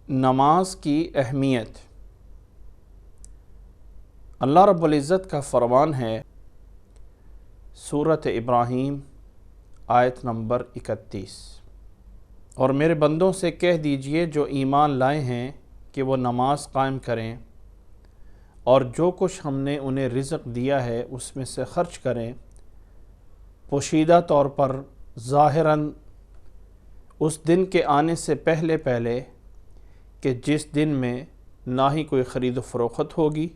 نماز کی اہمیت۔ اللہ رب العزت کا فرمان ہے سورۃ ابراہیم آیت نمبر 31، اور میرے بندوں سے کہہ دیجئے جو ایمان لائے ہیں کہ وہ نماز قائم کریں اور جو کچھ ہم نے انہیں رزق دیا ہے اس میں سے خرچ کریں، پوشیدہ طور پر ظاہراً اس دن کے آنے سے پہلے کہ جس دن میں نہ ہی کوئی خرید و فروخت ہوگی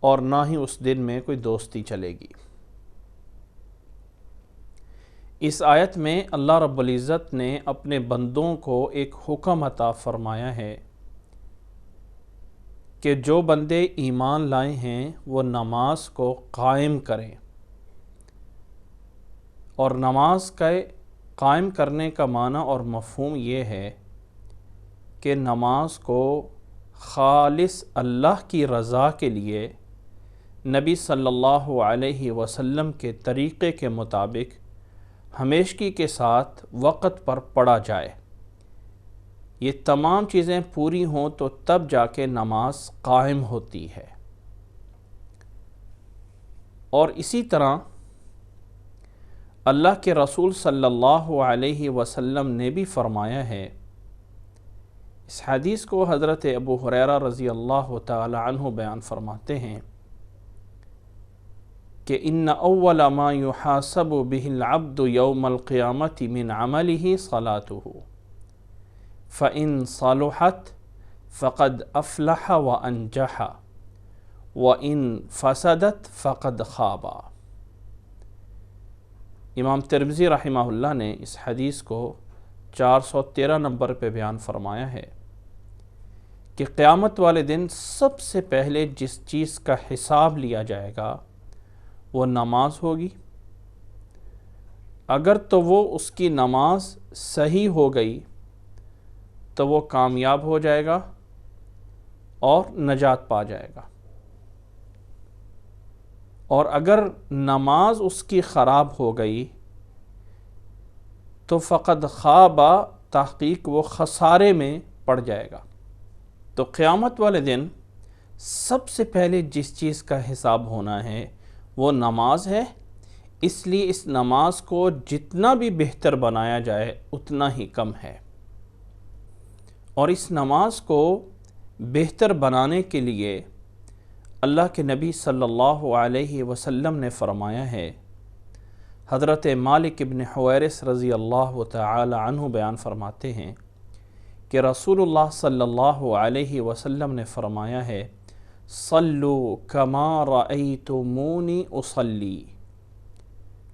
اور نہ ہی اس دن میں کوئی دوستی چلے گی۔ اس آیت میں اللہ رب العزت نے اپنے بندوں کو ایک حکم عطا فرمایا ہے کہ جو بندے ایمان لائے ہیں وہ نماز کو قائم کریں، اور نماز کا قائم کرنے کا معنی اور مفہوم یہ ہے کہ نماز کو خالص اللہ کی رضا کے لیے نبی صلی اللہ علیہ وسلم کے طریقے کے مطابق ہمیشگی کے ساتھ وقت پر پڑھا جائے۔ یہ تمام چیزیں پوری ہوں تو تب جا کے نماز قائم ہوتی ہے۔ اور اسی طرح اللہ کے رسول صلی اللہ علیہ وسلم نے بھی فرمایا ہے، اس حدیث کو حضرت ابو ہریرہ رضی اللہ تعالی عنہ بیان فرماتے ہیں کہ ان اول ما یحاسب به العبد یوم القیامۃ من عملہ صلاته فإن صلحت فقد افلح وانجح وإن فسدت فقد خاب۔ امام ترمذی رحمہ اللہ نے اس حدیث کو 413 نمبر پہ بیان فرمایا ہے کہ قیامت والے دن سب سے پہلے جس چیز کا حساب لیا جائے گا وہ نماز ہوگی۔ اگر تو وہ اس کی نماز صحیح ہو گئی تو وہ کامیاب ہو جائے گا اور نجات پا جائے گا، اور اگر نماز اس کی خراب ہو گئی تو فقد خواب، تحقیق وہ خسارے میں پڑ جائے گا۔ تو قیامت والے دن سب سے پہلے جس چیز کا حساب ہونا ہے وہ نماز ہے، اس لیے اس نماز کو جتنا بھی بہتر بنایا جائے اتنا ہی کم ہے۔ اور اس نماز کو بہتر بنانے کے لیے اللہ کے نبی صلی اللہ علیہ وسلم نے فرمایا ہے، حضرت مالک ابن حویرث رضی اللہ تعالی عنہ بیان فرماتے ہیں کہ رسول اللہ صلی اللہ علیہ وسلم نے فرمایا ہے، صلو کما رأیتمونی اصلی،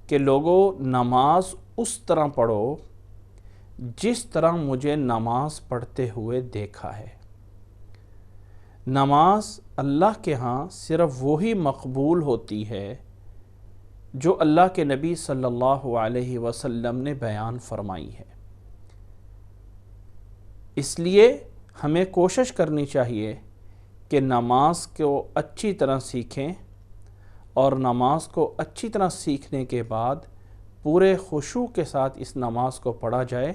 کہ لوگو نماز اس طرح پڑھو جس طرح مجھے نماز پڑھتے ہوئے دیکھا ہے۔ نماز اللہ کے ہاں صرف وہی مقبول ہوتی ہے جو اللہ کے نبی صلی اللہ علیہ وسلم نے بیان فرمائی ہے۔ اس لیے ہمیں کوشش کرنی چاہیے کہ نماز کو اچھی طرح سیکھیں، اور نماز کو اچھی طرح سیکھنے کے بعد پورے خشوع کے ساتھ اس نماز کو پڑھا جائے،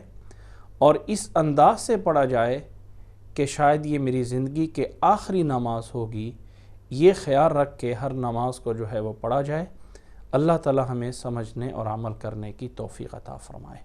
اور اس انداز سے پڑھا جائے کہ شاید یہ میری زندگی کے آخری نماز ہوگی، یہ خیال رکھ کے ہر نماز کو جو ہے وہ پڑھا جائے۔ اللہ تعالی ہمیں سمجھنے اور عمل کرنے کی توفیق عطا فرمائے۔